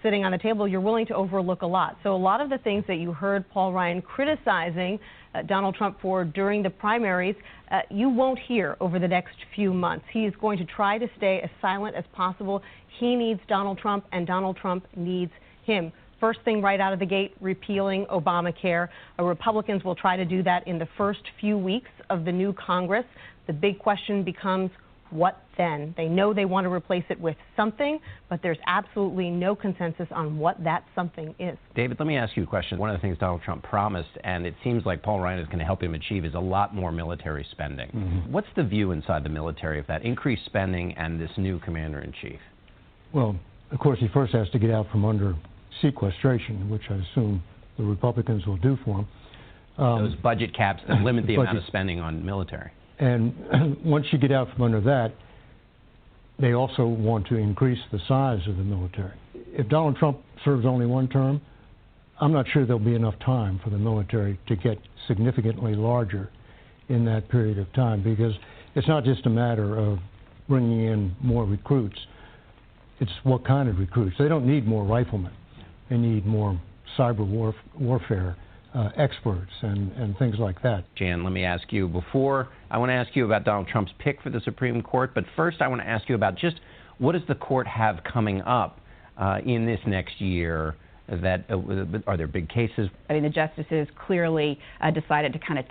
sitting on the table, you're willing to overlook a lot. So a lot of the things that you heard Paul Ryan criticizing Donald Trump for during the primaries, you won't hear over the next few months. He's going to try to stay as silent as possible. He needs Donald Trump, and Donald Trump needs him. First thing right out of the gate, repealing Obamacare. Republicans will try to do that in the first few weeks of the new Congress. The big question becomes, what then? They know they want to replace it with something, but there's absolutely no consensus on what that something is. David, let me ask you a question. One of the things Donald Trump promised, and it seems like Paul Ryan is going to help him achieve, is a lot more military spending. Mm-hmm. What's the view inside the military of that increased spending and this new commander-in-chief? Well, of course, he first has to get out from under sequestration, which I assume the Republicans will do for him. Those budget caps that limit the amount of spending on military. And once you get out from under that, they also want to increase the size of the military. If Donald Trump serves only one term, I'm not sure there'll be enough time for the military to get significantly larger in that period of time, because it's not just a matter of bringing in more recruits. It's what kind of recruits. They don't need more riflemen. They need more cyber warfare experts and things like that. Jan, let me ask you I want to ask you about Donald Trump's pick for the Supreme Court, but first I want to ask you about just what does the court have coming up in this next year? Are there big cases? I mean, the justices clearly decided to kind of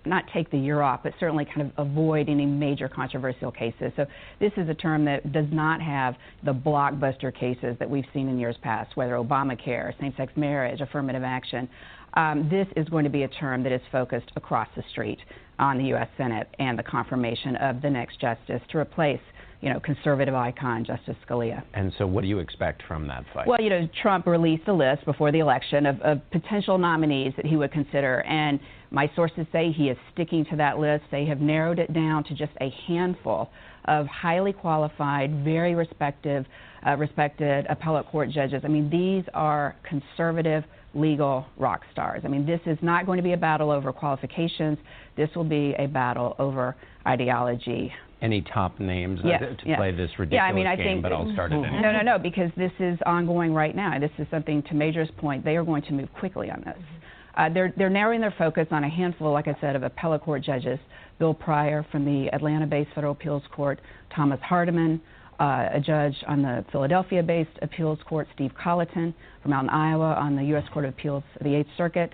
not take the year off, but certainly kind of avoid any major controversial cases. So this is a term that does not have the blockbuster cases that we've seen in years past, whether Obamacare, same-sex marriage, affirmative action. This is going to be a term that is focused across the street on the U.S. Senate and the confirmation of the next justice to replace conservative icon Justice Scalia. And so what do you expect from that fight? Well, Trump released a list before the election of potential nominees that he would consider, and my sources say he is sticking to that list. They have narrowed it down to just a handful of highly qualified, very respected appellate court judges. I mean, these are conservative legal rock stars. I mean, this is not going to be a battle over qualifications. This will be a battle over ideology. Any top names to play this ridiculous game, but I'll start it anyway. No, because this is ongoing right now. This is something, to Major's point, they are going to move quickly on this. They're narrowing their focus on a handful, like I said, of appellate court judges. Bill Pryor from the Atlanta-based Federal Appeals Court, Thomas Hardiman, a judge on the Philadelphia-based Appeals Court, Steve Colleton from out in Iowa on the U.S. Court of Appeals of the 8th Circuit,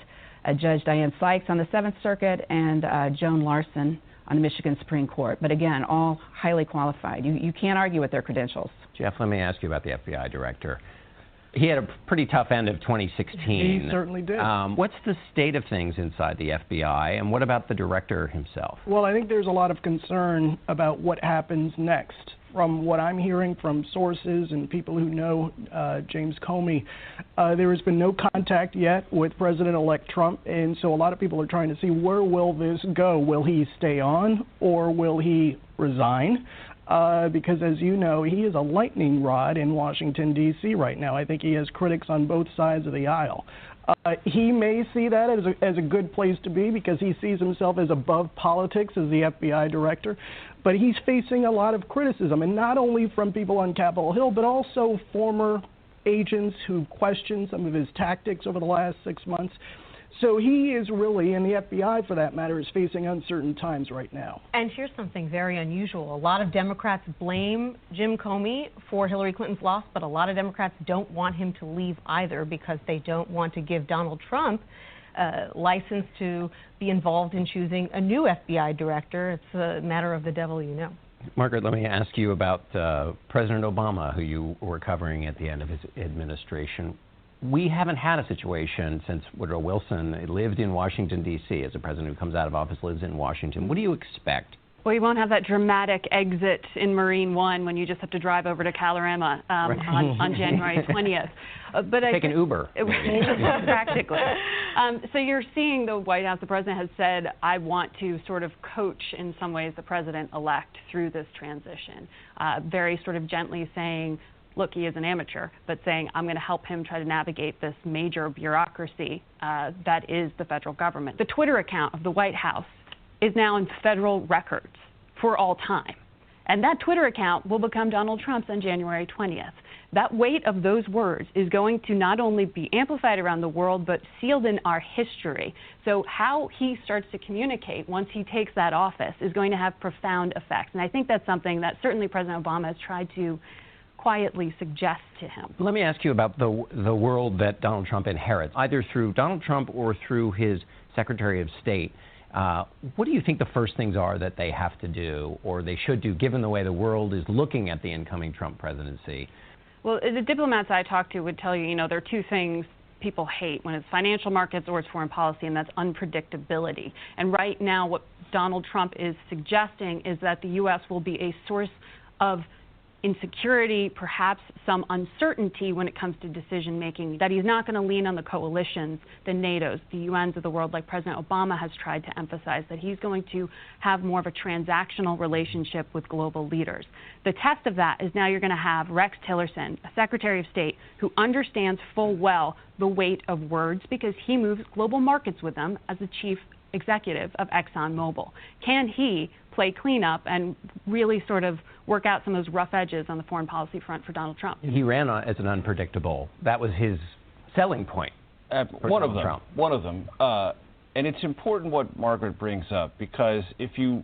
Judge Diane Sykes on the 7th Circuit, and Joan Larson on the Michigan Supreme Court. But again, all highly qualified. You can't argue with their credentials. Jeff, let me ask you about the FBI director. He had a pretty tough end of 2016. He certainly did. What's the state of things inside the FBI, and what about the director himself? Well, I think there's a lot of concern about what happens next. From what I'm hearing from sources and people who know James Comey, there has been no contact yet with President-elect Trump, and so a lot of people are trying to see, where will this go? Will he stay on, or will he resign? Because, as you know, he is a lightning rod in Washington, D.C. right now. I think he has critics on both sides of the aisle. He may see that as a good place to be because he sees himself as above politics as the FBI director. But he's facing a lot of criticism, and not only from people on Capitol Hill, but also former agents who questioned some of his tactics over the last 6 months. So he is really, and the FBI for that matter, is facing uncertain times right now. And here's something very unusual. A lot of Democrats blame Jim Comey for Hillary Clinton's loss, but a lot of Democrats don't want him to leave either because they don't want to give Donald Trump license to be involved in choosing a new FBI director. It's a matter of the devil you know. Margaret, let me ask you about President Obama, who you were covering at the end of his administration. We haven't had a situation since Woodrow Wilson lived in Washington, D.C. as a president who comes out of office, lives in Washington. What do you expect? Well, you won't have that dramatic exit in Marine One when you just have to drive over to Calorama on January 20th. But take an Uber. Practically. So you're seeing the White House, the president has said, I want to sort of coach in some ways the president-elect through this transition. Very sort of gently saying, look, he is an amateur, but saying, I'm going to help him try to navigate this major bureaucracy that is the federal government. The Twitter account of the White House is now in federal records for all time. And that Twitter account will become Donald Trump's on January 20th. that weight of those words is going to not only be amplified around the world, but sealed in our history. So how he starts to communicate once he takes that office is going to have profound effects. And I think that's something that certainly President Obama has tried to quietly suggest to him. Let me ask you about the world that Donald Trump inherits, either through Donald Trump or through his Secretary of State. What do you think the first things are that they have to do, or they should do, given the way the world is looking at the incoming Trump presidency? Well, the diplomats I talk to would tell you, there are two things people hate when it's financial markets or it's foreign policy, and that's unpredictability. And right now, what Donald Trump is suggesting is that the U.S. will be a source of insecurity, perhaps some uncertainty when it comes to decision making, that he's not going to lean on the coalitions, the NATOs, the UNs of the world, like President Obama has tried to emphasize, that he's going to have more of a transactional relationship with global leaders. The test of that is now you're going to have Rex Tillerson, a Secretary of State who understands full well the weight of words because he moves global markets with them as the chief executive of ExxonMobil. Can he play cleanup and really sort of work out some of those rough edges on the foreign policy front for Donald Trump? He ran as an unpredictable. That was his selling point. One of them. And it's important what Margaret brings up, because if you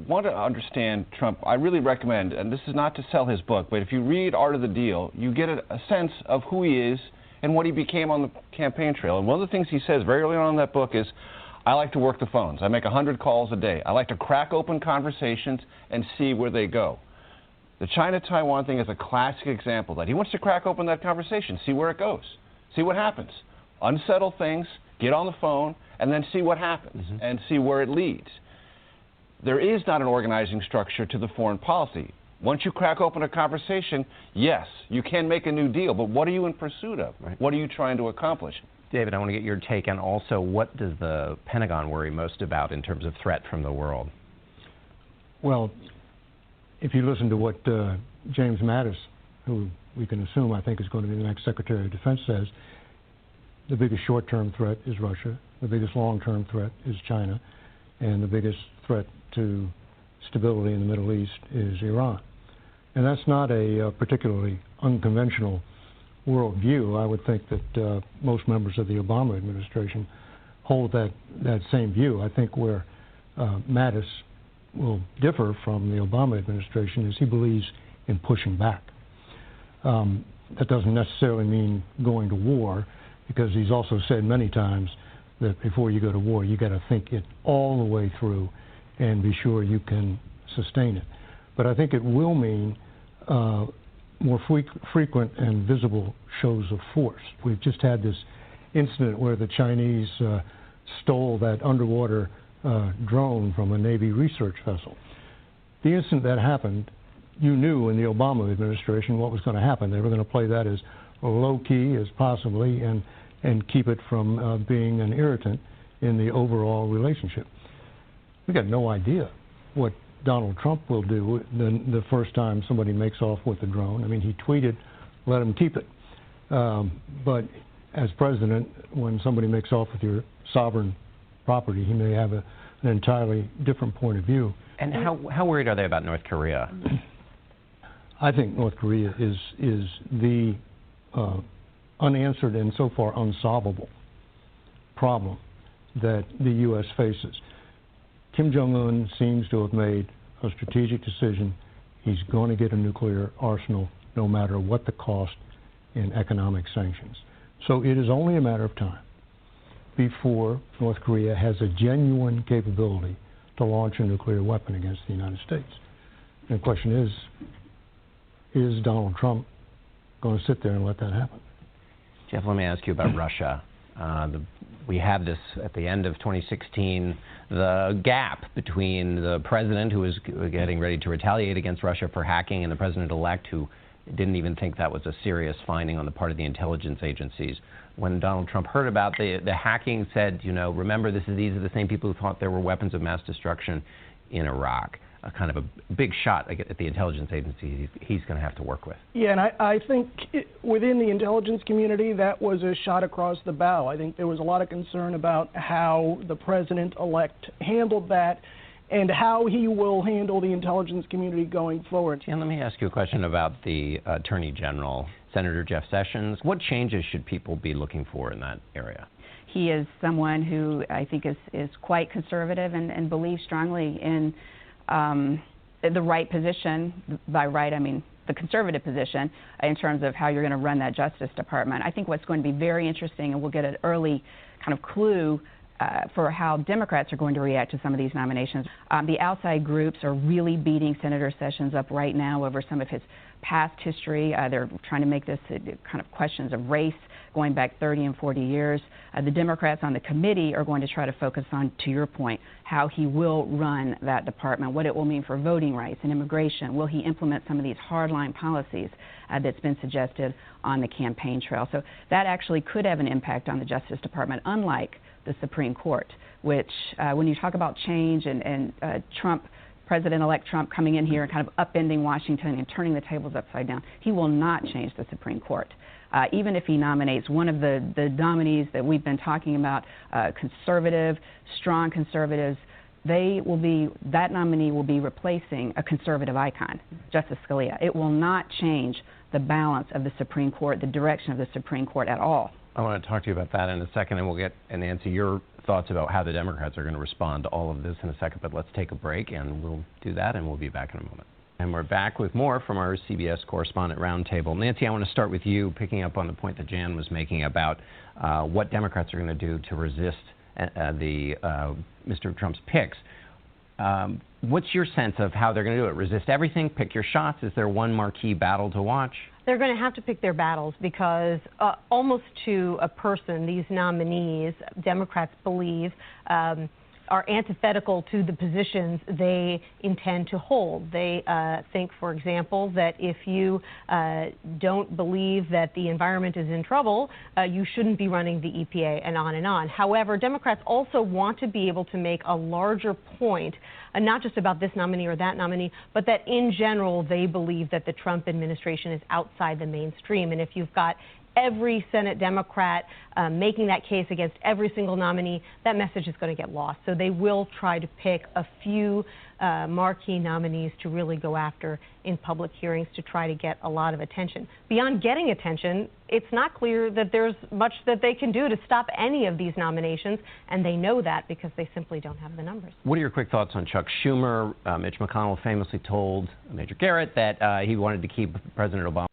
want to understand Trump, I really recommend, and this is not to sell his book, but if you read Art of the Deal, you get a sense of who he is and what he became on the campaign trail. And one of the things he says very early on in that book is, I like to work the phones. I make 100 calls a day. I like to crack open conversations and see where they go. The China-Taiwan thing is a classic example of that. He wants to crack open that conversation, see where it goes, see what happens. Unsettle things, get on the phone, and then see what happens and see where it leads. There is not an organizing structure to the foreign policy. Once you crack open a conversation, yes, you can make a new deal, but what are you in pursuit of? Right. What are you trying to accomplish? David, I want to get your take on also what does the Pentagon worry most about in terms of threat from the world? Well, if you listen to what James Mattis, who we can assume I think is going to be the next Secretary of Defense, says, the biggest short-term threat is Russia, the biggest long-term threat is China, and the biggest threat to stability in the Middle East is Iran. And that's not a particularly unconventional worldview. I would think that most members of the Obama administration hold that same view. I think where Mattis will differ from the Obama administration is he believes in pushing back. That doesn't necessarily mean going to war, because he's also said many times that before you go to war, you got to think it all the way through and be sure you can sustain it. But I think it will mean more frequent and visible shows of force. We've just had this incident where the Chinese stole that underwater drone from a Navy research vessel. The instant that happened, you knew in the Obama administration what was going to happen. They were going to play that as low-key as possibly and keep it from being an irritant in the overall relationship. We got no idea what Donald Trump will do the first time somebody makes off with a drone. I mean, he tweeted, let him keep it. But as president, when somebody makes off with your sovereign property, he may have an entirely different point of view. And how worried are they about North Korea? I think North Korea is the unanswered and so far unsolvable problem that the U.S. faces. Kim Jong-un seems to have made a strategic decision. He's going to get a nuclear arsenal no matter what the cost in economic sanctions. So it is only a matter of time before North Korea has a genuine capability to launch a nuclear weapon against the United States. And the question is Donald Trump going to sit there and let that happen? Jeff, let me ask you about Russia. We have this at the end of 2016, the gap between the president who was getting ready to retaliate against Russia for hacking and the president-elect who didn't even think that was a serious finding on the part of the intelligence agencies. When Donald Trump heard about the hacking, said, remember, these are the same people who thought there were weapons of mass destruction in Iraq. A kind of a big shot at the intelligence agency he's going to have to work with. Yeah, and I think within the intelligence community, that was a shot across the bow. I think there was a lot of concern about how the president-elect handled that and how he will handle the intelligence community going forward. And let me ask you a question about the Attorney General. Senator Jeff Sessions. What changes should people be looking for in that area? He is someone who I think is quite conservative and believes strongly in the right position. By right, I mean the conservative position in terms of how you're going to run that Justice Department. I think what's going to be very interesting, and we'll get an early kind of clue for how Democrats are going to react to some of these nominations. The outside groups are really beating Senator Sessions up right now over some of his past history. They're trying to make this kind of questions of race going back 30 and 40 years. The Democrats on the committee are going to try to focus on, to your point, how he will run that department, what it will mean for voting rights and immigration. Will he implement some of these hardline policies that's been suggested on the campaign trail? So that actually could have an impact on the Justice Department, unlike the Supreme Court, which when you talk about change and Trump, President-elect Trump coming in here and kind of upending Washington and turning the tables upside down, he will not change the Supreme Court. Even if he nominates one of the nominees that we've been talking about, conservative, strong conservatives, that nominee will be replacing a conservative icon, Justice Scalia. It will not change the balance of the Supreme Court, the direction of the Supreme Court at all. I want to talk to you about that in a second, and we'll get, and Nancy, your thoughts about how the Democrats are going to respond to all of this in a second. But let's take a break, and we'll do that, and we'll be back in a moment. And we're back with more from our CBS Correspondent Roundtable. Nancy, I want to start with you, picking up on the point that Jan was making about what Democrats are going to do to resist Mr. Trump's picks. What's your sense of how they're going to do it? Resist everything? Pick your shots? Is there one marquee battle to watch? They're going to have to pick their battles because almost to a person, these nominees, Democrats believe, are antithetical to the positions they intend to hold. They think, for example, that if you don't believe that the environment is in trouble, you shouldn't be running the EPA, and on and on. However, Democrats also want to be able to make a larger point, not just about this nominee or that nominee, but that in general they believe that the Trump administration is outside the mainstream. And if you've got every Senate Democrat making that case against every single nominee, that message is going to get lost. So they will try to pick a few marquee nominees to really go after in public hearings to try to get a lot of attention. Beyond getting attention, it's not clear that there's much that they can do to stop any of these nominations, and they know that because they simply don't have the numbers. What are your quick thoughts on Chuck Schumer? Mitch McConnell famously told Major Garrett that he wanted to keep President Obama